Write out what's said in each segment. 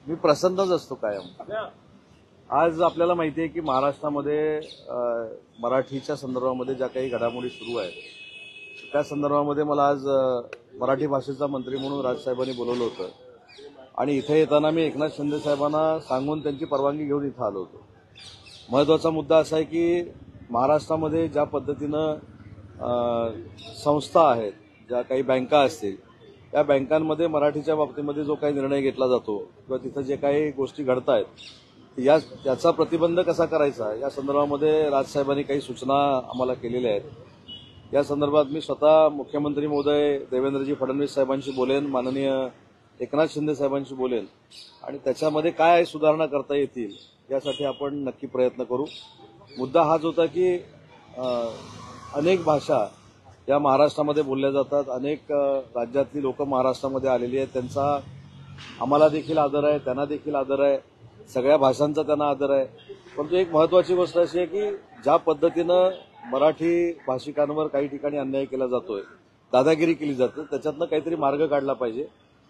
मी प्रसन्नच असतो कायम। आज आपल्याला माहिती आहे की महाराष्ट्रामध्ये मराठीच्या संदर्भामध्ये ज्या काही घडामोडी सुरू आहेत त्या संदर्भामध्ये मला आज मराठी भाषेचा मंत्री म्हणून राजसाहेबांनी बोलवलं होतं आणि इथे येताना मी एकनाथ शिंदे साहेबांना सांगून त्यांची परवानगी घेऊन इथं आलो होतो। महत्त्वाचा मुद्दा असा आहे की महाराष्ट्रामध्ये ज्या पद्धतीनं संस्था आहेत, ज्या काही बँका असतील, त्या बँकांमध्ये मराठीच्या बाबतीमध्ये जो काही निर्णय घेतला जातो किंवा तिथं जे काही गोष्टी घडत आहेत याचा प्रतिबंध कसा करायचा या संदर्भामध्ये राजसाहेबांनी काही सूचना आम्हाला केलेल्या आहेत। या संदर्भात मी स्वतः मुख्यमंत्री महोदय देवेंद्रजी फडणवीस साहेबांशी बोलेन, माननीय एकनाथ शिंदे साहेबांशी बोलेन आणि त्याच्यामध्ये काय सुधारणा करता येतील यासाठी आपण नक्की प्रयत्न करू। मुद्दा हाच होता की अनेक भाषा या महाराष्ट्रामध्ये बोलल्या जातात, अनेक राज्यातली लोक महाराष्ट्रामध्ये आलेली आहेत, त्यांचा आम्हाला देखील आदर आहे, त्यांना देखील आदर आहे, सगळ्या भाषांचा त्यांना आदर आहे। परंतु एक महत्त्वाची गोष्ट अशी आहे की ज्या पद्धतीनं मराठी भाषिकांवर काही ठिकाणी अन्याय केला जातोय, दादागिरी केली जाते, त्याच्यातनं काहीतरी मार्ग काढला पाहिजे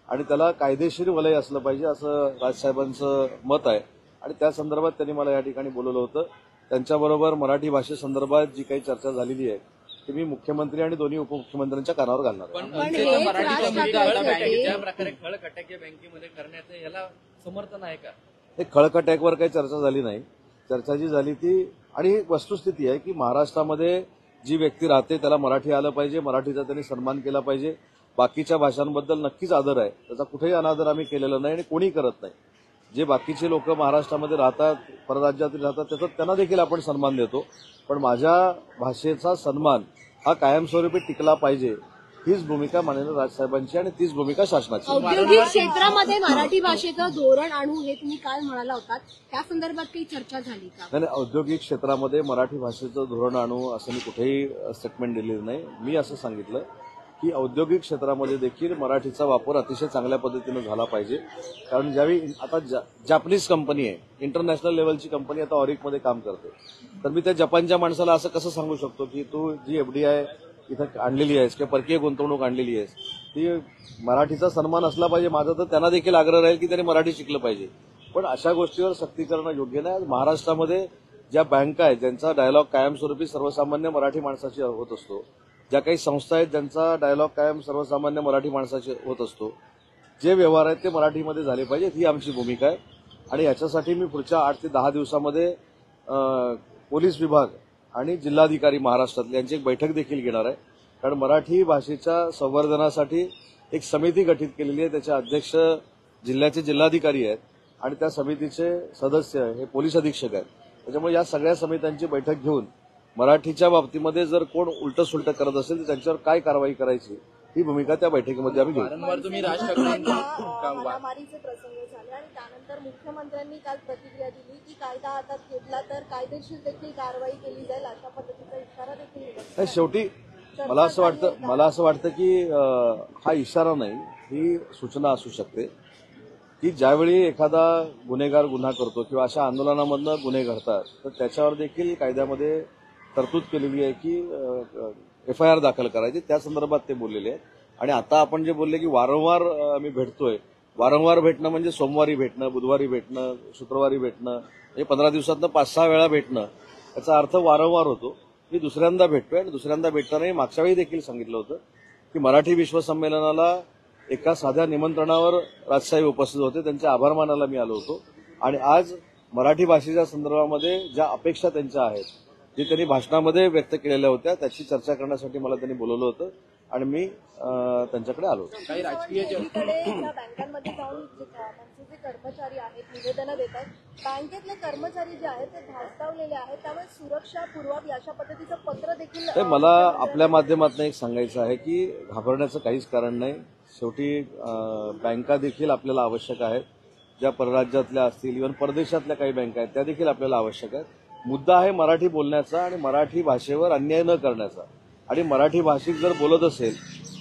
आणि त्याला कायदेशीर वलय असलं पाहिजे असं राजसाहेबांचं मत आहे आणि त्या संदर्भात त्यांनी मला या ठिकाणी बोलवलं होतं। त्यांच्याबरोबर मराठी भाषेसंदर्भात जी काही चर्चा झालेली आहे ती मी मुख्यमंत्री आणि दोन्ही उपमुख्यमंत्र्यांच्या कानावर घालणार आहे। मराठीचा मुद्दा आता ज्या प्रकारे खळखटाक बँकेमध्ये करण्याचं याला समर्थन आहे का? हे खळखटॅकवर काही चर्चा झाली नाही। चर्चा जी झाली ती आणि वस्तुस्थिती आहे की महाराष्ट्रामध्ये जी व्यक्ती राहते त्याला मराठी आलं पाहिजे, मराठीचा त्यांनी सन्मान केला पाहिजे। बाकीच्या भाषांबद्दल नक्कीच आदर आहे, त्याचा कुठेही अनादर आम्ही केलेला नाही आणि कोणी करत नाही। जे बाकीचे लोक महाराष्ट्रामध्ये राहतात, परराज्यातील राहतात, त्याचा त्यांना देखील आपण सन्मान देतो, पण माझ्या भाषेचा सन्मान हा कायमस्वरूपी टिकला पाहिजे हीच भूमिका माननीय राजसाहेबांची आणि तीच भूमिका शासनाची। औद्योगिक क्षेत्रामध्ये मराठी भाषेचं धोरण आणू हे तुम्ही काल म्हणाला होता, त्या संदर्भात काही चर्चा झाली का? नाही, औद्योगिक क्षेत्रामध्ये मराठी भाषेचं धोरण आणू असं मी कुठेही स्टेटमेंट दिलेलं नाही। मी असं सांगितलं की औद्योगिक क्षेत्रामध्ये देखील मराठीचा वापर अतिशय चांगल्या पद्धतीनं झाला पाहिजे, कारण ज्यावेळी आता जपानीज कंपनी आहे, इंटरनॅशनल लेवलची कंपनी आता ऑरिकमध्ये काम करते, तर मी त्या जपानच्या माणसाला असं कसं सांगू शकतो की तू जी एफडीआय इथं आणलेली आहेस किंवा परकीय गुंतवणूक आणलेली आहेस ती मराठीचा सन्मान असला पाहिजे। माझा तर त्यांना देखील आग्रह राहील की त्यांनी मराठी शिकलं पाहिजे, पण अशा गोष्टीवर सक्ती करणं योग्य नाही। महाराष्ट्रामध्ये ज्या बँका आहेत ज्यांचा डायलॉग कायमस्वरूपी सर्वसामान्य मराठी माणसाशी होत असतो, ज्या काही संस्था आहेत ज्यांचा डायलॉग कायम सर्वसामान्य मराठी माणसाशी होत असतो, जे व्यवहार आहेत ते मराठीमध्ये झाले पाहिजेत ही आमची भूमिका आहे आणि याच्यासाठी मी पुढच्या 8 ते 10 दिवसामध्ये पोलीस विभाग आणि जिल्हाधिकारी महाराष्ट्रातले यांची एक बैठक देखील घेणार आहे, कारण मराठी भाषेच्या संवर्धनासाठी एक समिती गठीत केलेली आहे, त्याचे अध्यक्ष जिल्ह्याचे जिल्हाधिकारी आहेत आणि त्या समितीचे सदस्य हे पोलीस अधीक्षक आहेत। त्याच्यामुळे या सगळ्या समित्यांची बैठक घेऊन मराठीच्या बाबतीमध्ये जर कोण उलटं सुलटं करत असेल तर त्यांच्यावर काय कारवाई करायची ही भूमिका त्या बैठकीमध्ये आम्ही घेऊ। वारंवार तुम्ही राज ठाकरेंमारीचे प्रसंग झाले आणि त्यानंतर मुख्यमंत्र्यांनी काल प्रतिक्रिया दिली की कायदा हातात घेतला तर कायदेशीर देखील कारवाई केली जाईल अशा पद्धतीचा इशारा देखील दिला। शेवटी मला असं वाटतं की हा इशारा नाही, ही सूचना असू शकते की ज्यावेळी एखादा गुन्हेगार गुन्हा करतो किंवा अशा आंदोलनामधनं गुन्हे घडतात तर त्याच्यावर देखील कायद्यामध्ये तरतूद केलेली आहे की FIR दाखल करायची, त्या संदर्भात ते बोललेले आहेत। आणि आता आपण जे बोलले की वारंवार आम्ही भेटतोय, वारंवार भेटणं म्हणजे सोमवारी भेटणं, बुधवारी भेटणं, शुक्रवारी भेटणं, म्हणजे 15 दिवसातनं 5-6 वेळा भेटणं, याचा अर्थ वारंवार होतो। मी दुसऱ्यांदा भेटतोय आणि दुसऱ्यांदा भेटतानाही मागच्या वेळी देखील सांगितलं होतं की मराठी विश्व संमेलनाला एका साध्या निमंत्रणावर राजसाहेब उपस्थित होते, त्यांचे आभार मानायला मी आलो होतो आणि आज मराठी भाषेच्या संदर्भामध्ये ज्या अपेक्षा त्यांच्या आहेत, जे त्यांनी भाषणामध्ये व्यक्त केलेल्या होत्या, त्याची चर्चा करण्यासाठी मला त्यांनी बोलवलं होतं आणि मी त्यांच्याकडे आलो होतो। काही राजकीय बँकांमध्ये जाऊन जे कर्मचारी आहेत निवेदनं देत आहेत, बँकेतले कर्मचारी जे आहेत ते धास्तावलेले आहेत, त्यामुळे सुरक्षा पुरवावी अशा पद्धतीचं पत्र देखील मला आपल्या माध्यमातून एक सांगायचं आहे की घाबरण्याचं काहीच कारण नाही। शेवटी बँका देखील आपल्याला आवश्यक आहेत, ज्या परराज्यातल्या असतील, इव्हन परदेशातल्या काही बँका आहेत त्या देखील आपल्याला आवश्यक आहेत। मुद्दा आहे मराठी बोलण्याचा आणि मराठी भाषेवर अन्याय न करण्याचा, आणि मराठी भाषिक जर बोलत असेल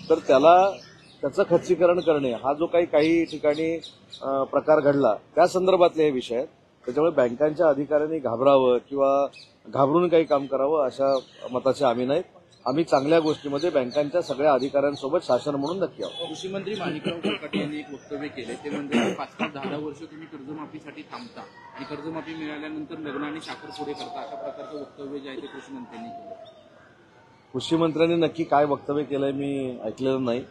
तर त्याचं खच्चीकरण करणे हा जो काही ठिकाणी प्रकार घडला त्या संदर्भातले हे विषय आहेत। त्याच्यामुळे बँकांच्या अधिकाऱ्यांनी घाबरावं किंवा घाबरून काही काम करावं अशा मताचे आम्ही नाहीत। आम्ही चांगल्या गोष्टीमध्ये बँकांच्या सगळ्या अधिकाऱ्यांसोबत शासन म्हणून नक्की आहोत. कृषी मंत्री माणिकराव कोकाटे यांनी एक वक्तव्य केले. ते म्हणजे 5-10 वर्ष तुम्ही कर्जमाफीसाठी थांबता आणि कर्जमाफी मिळाल्यानंतर लग्न आणि साखरपुडे करता, अशा प्रकारचं वक्तव्य जे आहे ते कृषी मंत्र्यांनी केलं. कृषी मंत्र्यांनी नक्की काय वक्तव्य केलंय मी ऐकलेलं नाही,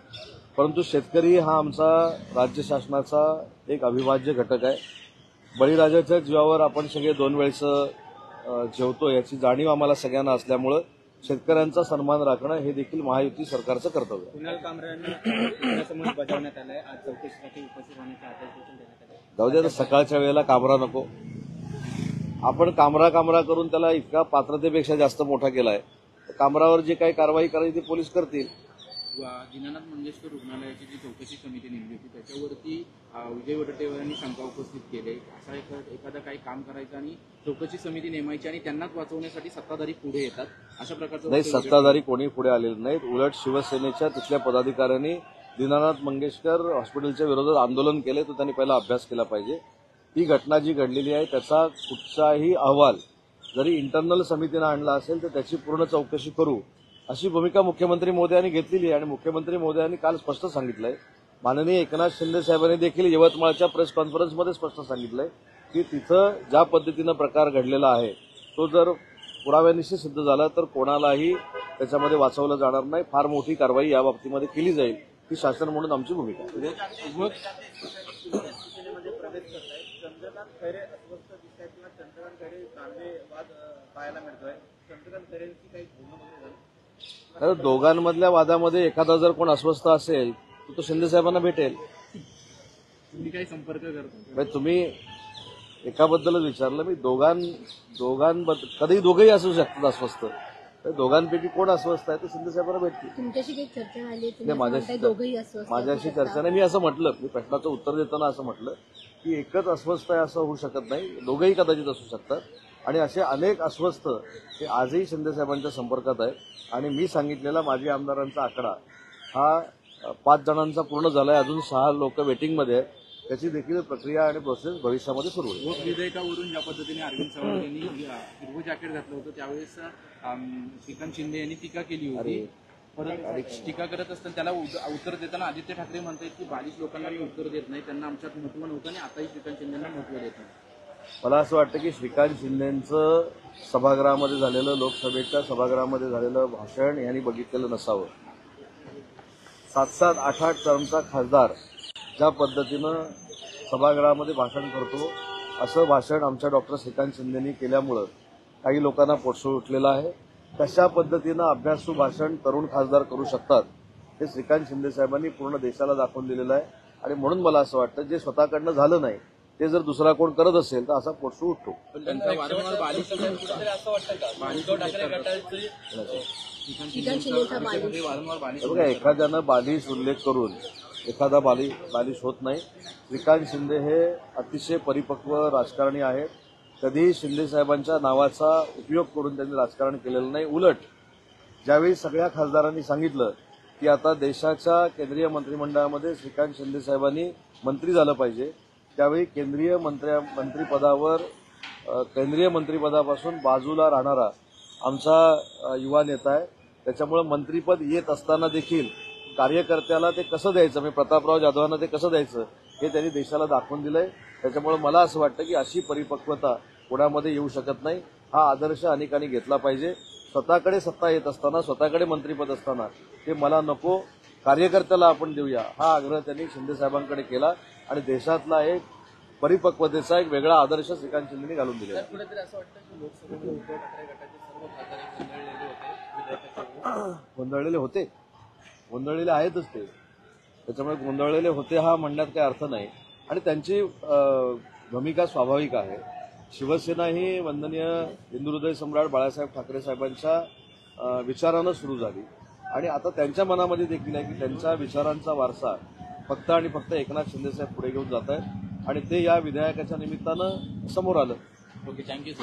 परंतु शेतकरी हा आमचा राज्य शासनाचा एक अविभाज्य घटक आहे. बळीराजाच्या जीवावर आपण सगळे 2 वेळचं जेवतो याची जाणीव आम्हाला सगळ्यांना असल्यामुळं शेतकऱ्यांचा सन्मान राखणं हे देखील महायुती सरकारचं कर्तव्य आहे. कुणाल कामरांना समज बजावण्यात आलाय. आज चौकशीसाठी उपस्थित होण्याचे आदेश देखील देण्यात आले. जाऊ दे, आता सकाळच्या वेळेला कामरा नको. आपण कामरा करून त्याला इतका पात्रतेपेक्षा जास्त मोठा केलाय. कामरावर जे काही कारवाई करायची ते पोलीस करतील. दीनानाथ मंगेशकर रुग्णालयाची जी चौकशी समिती नेमली होती त्याच्यावरती विजय वडेट्टीवार यांनी शंका उपस्थित केली. असा एखादा काही काम करायचं आणि चौकशी समिती नेमायची आणि त्यांनाच वाचवण्यासाठी सत्ताधारी पुढे येतात, अशा प्रकारचं नाही, सत्ताधारी कोणी पुढे आलेले नाहीत. उलट शिवसेनेच्या तिथल्या पदाधिकाऱ्यांनी दीनानाथ मंगेशकर हॉस्पिटलच्या विरोधात आंदोलन केले, तर त्यांनी पहिला अभ्यास केला पाहिजे. ही घटना जी घडलेली आहे त्याचा कुठचाही अहवाल जरी इंटरनल समितीनं आणला असेल तर त्याची पूर्ण चौकशी करू, अशी भूमिका मुख्यमंत्री महोदयांनी घेतलेली आहे. आणि मुख्यमंत्री महोदयांनी काल स्पष्ट सांगितलंय, माननीय एकनाथ शिंदे साहेबांनी देखील यवतमाळच्या प्रेस कॉन्फरन्समध्ये स्पष्ट सांगितलंय की तिथं ज्या पद्धतीनं प्रकार घडलेला आहे तो जर पुराव्यानिशी सिद्ध झाला तर कोणालाही त्याच्यामध्ये वाचवलं जाणार नाही. फार मोठी कारवाई या बाबतीमध्ये केली जाईल, ही शासन म्हणून आमची भूमिका आहे. शिवसेनेमध्ये प्रवेश करताय. चंद्रकांत खैरे अस्वस्थ दिसत आहेत किंवा चंद्रकांत खैरे कांदे वाद पाहायला मिळतोय. चंद्रकांत खैरेंची काही बोलणं झालं? तर दोघांमधल्या वादामध्ये एखादा जर कोण अस्वस्थ असेल तर तो शिंदे साहेबांना भेटेल. तुम्ही काही संपर्क करता? म्हणजे तुम्ही एकाबद्दलच विचारलं मी. दोघांबद्दल कधी दोघंही असू शकतात अस्वस्थ. तर दोघांपैकी कोण अस्वस्थ आहे ते शिंदे साहेबांना भेटतील. तुमच्याशी काही चर्चा झाली? नाही, माझ्याशी चर्चा नाही. मी असं म्हटलं, मी प्रश्नाचं उत्तर देताना असं म्हटलं की एकच अस्वस्थ आहे असं होऊ शकत नाही, दोघंही कदाचित असू शकतात. आणि असे अनेक अस्वस्थ हे आजही शिंदेसाहेबांच्या संपर्कात आहे. आणि मी सांगितलेला माजी आमदारांचा आकडा हा 5 जणांचा पूर्ण झालाय, अजून 6 लोक वेटिंगमध्ये आहेत. त्याची देखील प्रक्रिया आणि प्रोसेस भविष्यामध्ये सुरू होईल. लोक विधेयकावरून ज्या पद्धतीने अरविंद सावंत यांनी हिरवं जॅकेट घातलं होतं त्यावेळेस श्रीकांत शिंदे यांनी टीका केली होती. परत टीका करत असताना त्याला उत्तर देताना आदित्य ठाकरे म्हणतात की 22 लोकांना मी उत्तर देत नाही, त्यांना आमच्यात महत्व नव्हतं आणि आताही श्रीकांत शिंदेना महत्व देत नाही. मला असं वाटतं की श्रीकांत शिंदेंचं सभागृहामध्ये झालेलं, लोकसभेच्या सभागृहामध्ये झालेलं भाषण यांनी बघितलेलं नसावं. 7-7, 8-8 टर्मचा खासदार ज्या पद्धतीनं सभागृहामध्ये भाषण करतो असं भाषण आमच्या डॉक्टर श्रीकांत शिंदेंनी केल्यामुळं काही लोकांना पोटसूळ उठलेलं आहे. कशा पद्धतीनं अभ्यासू भाषण तरुण खासदार करू शकतात हे श्रीकांत शिंदे साहेबांनी पूर्ण देशाला दाखवून दिलेलं आहे. आणि म्हणून मला असं वाटतं जे स्वतःकडनं झालं नाही ते जर दुसरा कोण करत असेल तर असा पोटसूळ उठतो. बघा, एखाद्यानं बालिश उल्लेख करून एखादा बालिश होत नाही. श्रीकांत शिंदे हे अतिशय परिपक्व राजकारणी आहेत. कधीही शिंदे साहेबांच्या नावाचा उपयोग करून त्यांनी राजकारण केलेलं नाही. उलट ज्यावेळी सगळ्या खासदारांनी सांगितलं की आता देशाच्या केंद्रीय मंत्रिमंडळामध्ये श्रीकांत शिंदे साहेबांनी मंत्री झालं पाहिजे, त्यावेळी केंद्रीय मंत्रिपदापासून बाजूला राहणारा आमचा युवा नेता आहे. त्याच्यामुळे मंत्रिपद येत असताना देखील कार्यकर्त्याला ते कसं द्यायचं, म्हणजे प्रतापराव जाधवांना ते कसं द्यायचं हे त्यांनी देशाला दाखवून दिलंय. त्याच्यामुळे मला असं वाटतं की अशी परिपक्वता कोणामध्ये येऊ शकत नाही. हा आदर्श अनेकांनी घेतला पाहिजे. स्वतःकडे सत्ता येत असताना, स्वतःकडे मंत्रिपद असताना ते मला नको, कार्यकर्त्याला आपण देऊया, हा आग्रह त्यांनी शिंदे साहेबांकडे केला. आणि देशातला एक परिपक्वतेचा एक वेगळा आदर्श श्रीकांत शिंदेंनी घालून दिलेला आहे. कुठेतरी असं वाटतं की लोकसभेमध्ये उद्धव ठाकरे गटाचे सर्व खासदार गोंधळलेले होते, गोंधळलेले आहेतच ते. त्याच्यामुळे गोंधळलेले होते हा म्हणण्यात काही अर्थ नाही. आणि त्यांची भूमिका स्वाभाविक आहे. शिवसेना ही वंदनीय हिंदुहृदय सम्राट बाळासाहेब ठाकरे साहेबांच्या विचारानं सुरू झाली. आणि आता त्यांच्या मनामध्ये देखील आहे की त्यांच्या विचारांचा वारसा फक्त आणि फक्त एकनाथ शिंदेसाहेब पुढे घेऊन जात आहेत. आणि ते या विधेयकाच्या निमित्तानं समोर आलं. Okay, thank you.